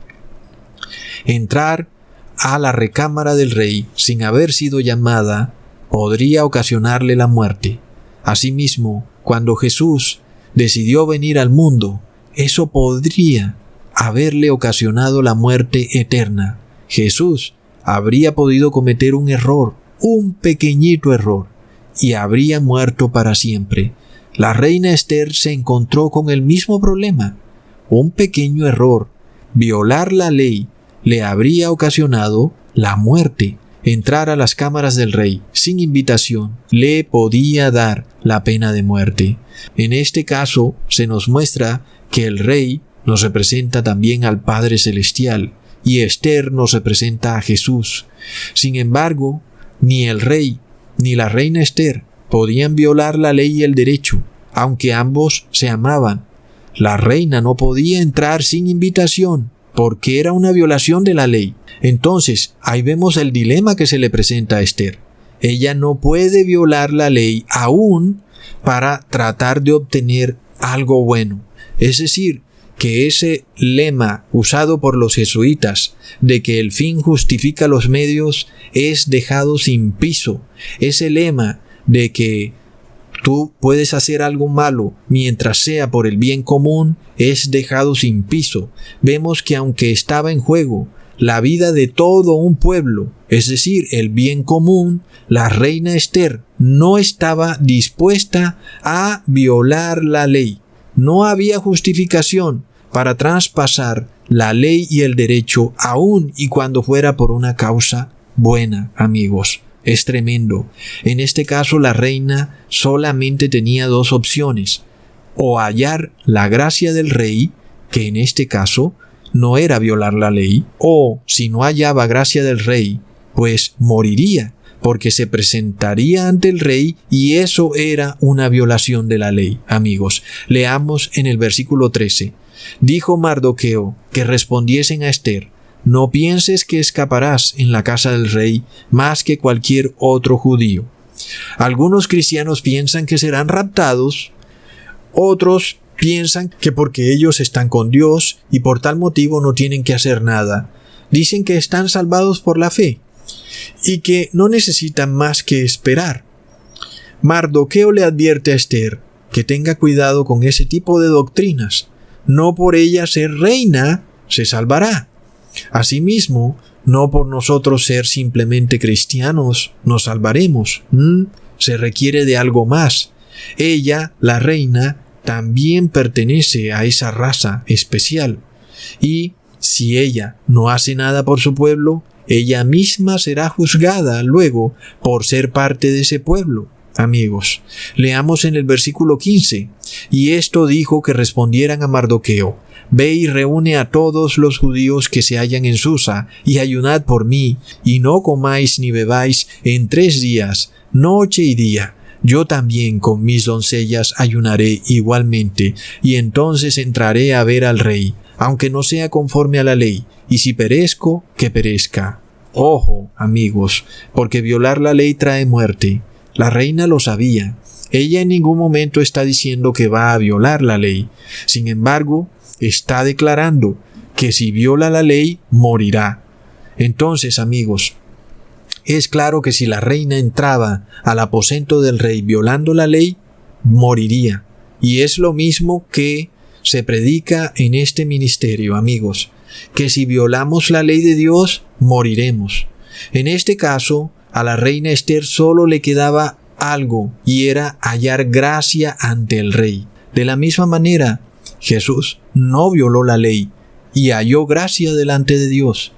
Entrar a la recámara del rey sin haber sido llamada podría ocasionarle la muerte. Asimismo, cuando Jesús decidió venir al mundo, eso podría haberle ocasionado la muerte eterna. Jesús habría podido cometer un error, un pequeñito error, y habría muerto para siempre. La reina Esther se encontró con el mismo problema. Un pequeño error, violar la ley, le habría ocasionado la muerte. Entrar a las cámaras del rey sin invitación le podía dar la pena de muerte. En este caso se nos muestra que el rey nos representa también al Padre Celestial y Esther nos representa a Jesús. Sin embargo, ni el rey ni la reina Esther podían violar la ley y el derecho, aunque ambos se amaban. La reina no podía entrar sin invitación porque era una violación de la ley. Entonces, ahí vemos el dilema que se le presenta a Esther. Ella no puede violar la ley aún para tratar de obtener algo bueno. Es decir, que ese lema usado por los jesuitas de que el fin justifica los medios es dejado sin piso. Ese lema de que tú puedes hacer algo malo mientras sea por el bien común es dejado sin piso. Vemos que aunque estaba en juego la vida de todo un pueblo, es decir, el bien común, la reina Esther no estaba dispuesta a violar la ley. No había justificación para traspasar la ley y el derecho, aun y cuando fuera por una causa buena, amigos. Es tremendo. En este caso, la reina solamente tenía dos opciones: o hallar la gracia del rey, que en este caso no era violar la ley, o si no hallaba gracia del rey, pues moriría, porque se presentaría ante el rey y eso era una violación de la ley. Amigos, leamos en el versículo 13. Dijo Mardoqueo que respondiesen a Esther: no pienses que escaparás en la casa del rey más que cualquier otro judío. Algunos cristianos piensan que serán raptados, otros piensan que porque ellos están con Dios y por tal motivo no tienen que hacer nada. Dicen que están salvados por la fe y que no necesitan más que esperar. Mardoqueo le advierte a Esther que tenga cuidado con ese tipo de doctrinas. No por ella ser reina se salvará. Asimismo, no por nosotros ser simplemente cristianos nos salvaremos. Se requiere de algo más. Ella, la reina, también pertenece a esa raza especial. Y si ella no hace nada por su pueblo, ella misma será juzgada luego por ser parte de ese pueblo. Amigos, leamos en el versículo 15. Y esto dijo que respondieran a Mardoqueo: ve y reúne a todos los judíos que se hallan en Susa, y ayunad por mí, y no comáis ni bebáis en 3 días, noche y día. Yo también con mis doncellas ayunaré igualmente, y entonces entraré a ver al rey, aunque no sea conforme a la ley, y si perezco, que perezca. Ojo, amigos, porque violar la ley trae muerte. La reina lo sabía. Ella en ningún momento está diciendo que va a violar la ley. Sin embargo, está declarando que si viola la ley, morirá. Entonces, amigos, es claro que si la reina entraba al aposento del rey violando la ley, moriría. Y es lo mismo que se predica en este ministerio, amigos, que si violamos la ley de Dios, moriremos. En este caso, a la reina Esther solo le quedaba algo, y era hallar gracia ante el rey. De la misma manera, Jesús no violó la ley y halló gracia delante de Dios.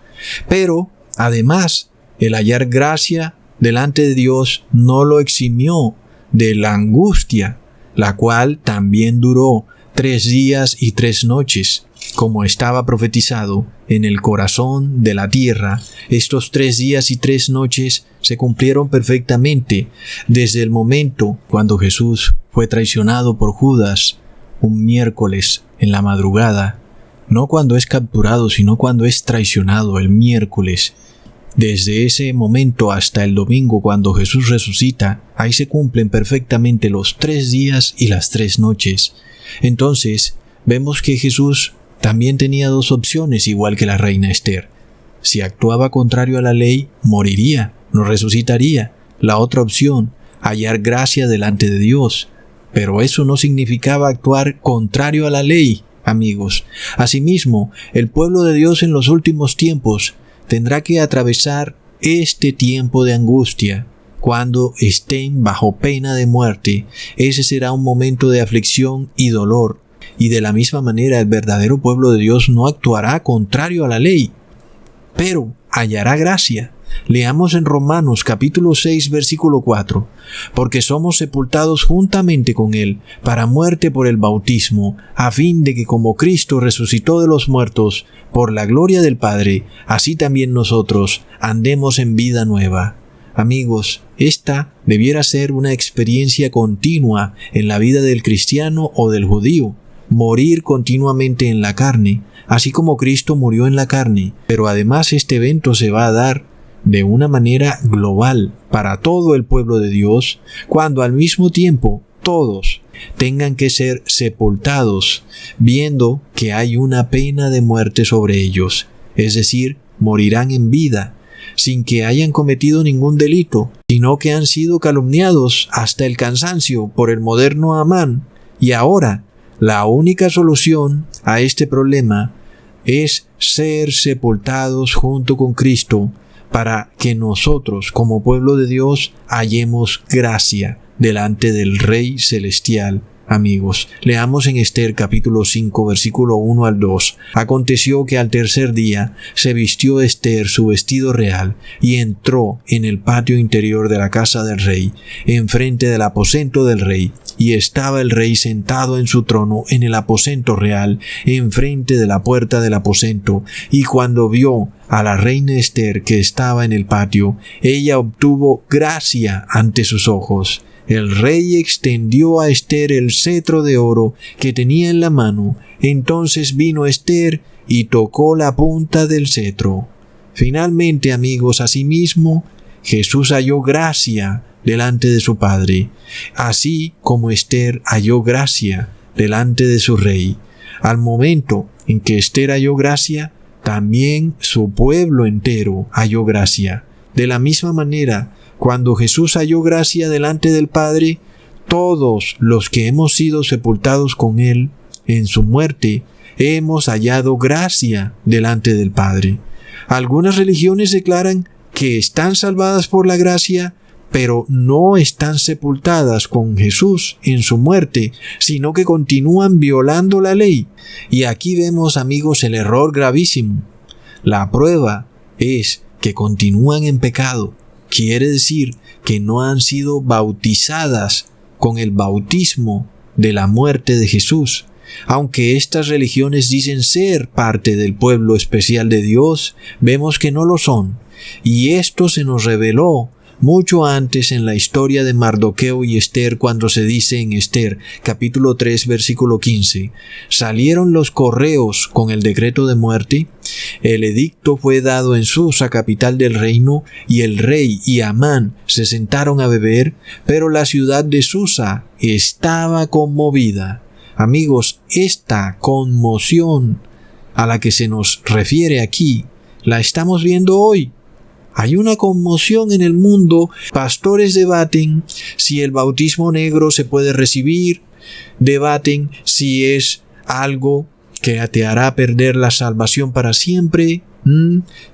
Pero, además, el hallar gracia delante de Dios no lo eximió de la angustia, la cual también duró 3 días y 3 noches, como estaba profetizado en el corazón de la tierra. Estos 3 días y 3 noches se cumplieron perfectamente desde el momento cuando Jesús fue traicionado por Judas, un miércoles en la madrugada, no cuando es capturado, sino cuando es traicionado el miércoles. Desde ese momento hasta el domingo cuando Jesús resucita, ahí se cumplen perfectamente los 3 días y las 3 noches. Entonces, vemos que Jesús también tenía 2 opciones, igual que la reina Esther. Si actuaba contrario a la ley, moriría, no resucitaría. La otra opción, hallar gracia delante de Dios. Pero eso no significaba actuar contrario a la ley, amigos. Asimismo, el pueblo de Dios en los últimos tiempos tendrá que atravesar este tiempo de angustia. Cuando estén bajo pena de muerte, ese será un momento de aflicción y dolor. Y de la misma manera, el verdadero pueblo de Dios no actuará contrario a la ley. pero hallará gracia. Leamos en Romanos capítulo 6 versículo 4. Porque somos sepultados juntamente con Él para muerte por el bautismo, a fin de que como Cristo resucitó de los muertos por la gloria del Padre, así también nosotros andemos en vida nueva. Amigos, esta debiera ser una experiencia continua en la vida del cristiano o del judío. Morir continuamente en la carne, así como Cristo murió en la carne. Pero además este evento se va a dar de una manera global para todo el pueblo de Dios, cuando al mismo tiempo todos tengan que ser sepultados, viendo que hay una pena de muerte sobre ellos, es decir, morirán en vida, sin que hayan cometido ningún delito, sino que han sido calumniados hasta el cansancio por el moderno Amán. Y ahora, la única solución a este problema es ser sepultados junto con Cristo, para que nosotros, como pueblo de Dios, hallemos gracia delante del Rey Celestial. Amigos, leamos en Esther capítulo 5 versículo 1 al 2. Aconteció que al tercer día se vistió Esther su vestido real y entró en el patio interior de la casa del rey, enfrente del aposento del rey. Y estaba el rey sentado en su trono en el aposento real, enfrente de la puerta del aposento. Y cuando vio a la reina Esther que estaba en el patio, ella obtuvo gracia ante sus ojos. El rey extendió a Esther el cetro de oro que tenía en la mano. Entonces vino Esther y tocó la punta del cetro. Finalmente, amigos, asimismo, Jesús halló gracia delante de su Padre, así como Esther halló gracia delante de su rey. Al momento en que Esther halló gracia, también su pueblo entero halló gracia. De la misma manera, cuando Jesús halló gracia delante del Padre, todos los que hemos sido sepultados con Él en su muerte, hemos hallado gracia delante del Padre. Algunas religiones declaran que están salvadas por la gracia, pero no están sepultadas con Jesús en su muerte, sino que continúan violando la ley. Y aquí vemos, amigos, el error gravísimo. La prueba es que continúan en pecado. Quiere decir que no han sido bautizadas con el bautismo de la muerte de Jesús. Aunque estas religiones dicen ser parte del pueblo especial de Dios, vemos que no lo son. Y esto se nos reveló mucho antes en la historia de Mardoqueo y Esther, cuando se dice en Esther, capítulo 3, versículo 15, salieron los correos con el decreto de muerte, el edicto fue dado en Susa, capital del reino, y el rey y Amán se sentaron a beber, pero la ciudad de Susa estaba conmovida. Amigos, esta conmoción a la que se nos refiere aquí, la estamos viendo hoy. Hay una conmoción en el mundo. Pastores debaten si el bautismo negro se puede recibir, debaten si es algo que te hará perder la salvación para siempre.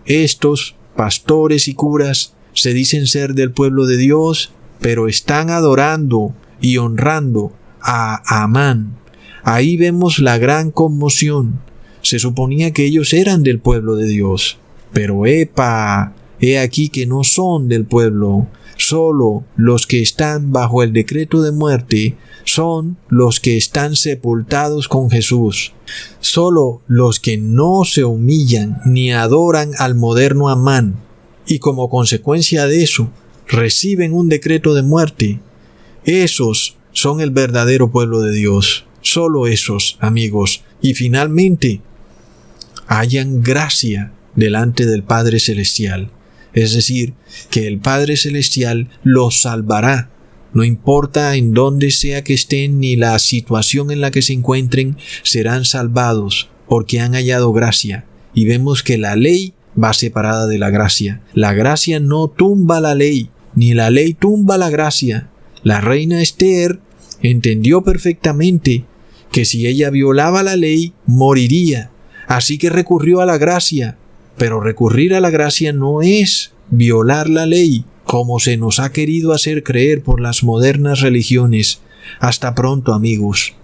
Estos pastores y curas se dicen ser del pueblo de Dios, pero están adorando y honrando a Amán. Ahí vemos la gran conmoción. Se suponía que ellos eran del pueblo de Dios, pero he aquí que no son del pueblo. Solo los que están bajo el decreto de muerte son los que están sepultados con Jesús. Solo los que no se humillan ni adoran al moderno Amán, y como consecuencia de eso reciben un decreto de muerte, esos son el verdadero pueblo de Dios. Solo esos, amigos. Y finalmente hallan gracia delante del Padre Celestial. Es decir, que el Padre Celestial los salvará. No importa en dónde sea que estén ni la situación en la que se encuentren, serán salvados porque han hallado gracia. Y vemos que la ley va separada de la gracia. La gracia no tumba la ley, ni la ley tumba la gracia. La reina Esther entendió perfectamente que si ella violaba la ley, moriría. Así que recurrió a la gracia. Pero recurrir a la gracia no es violar la ley, como se nos ha querido hacer creer por las modernas religiones. Hasta pronto, amigos.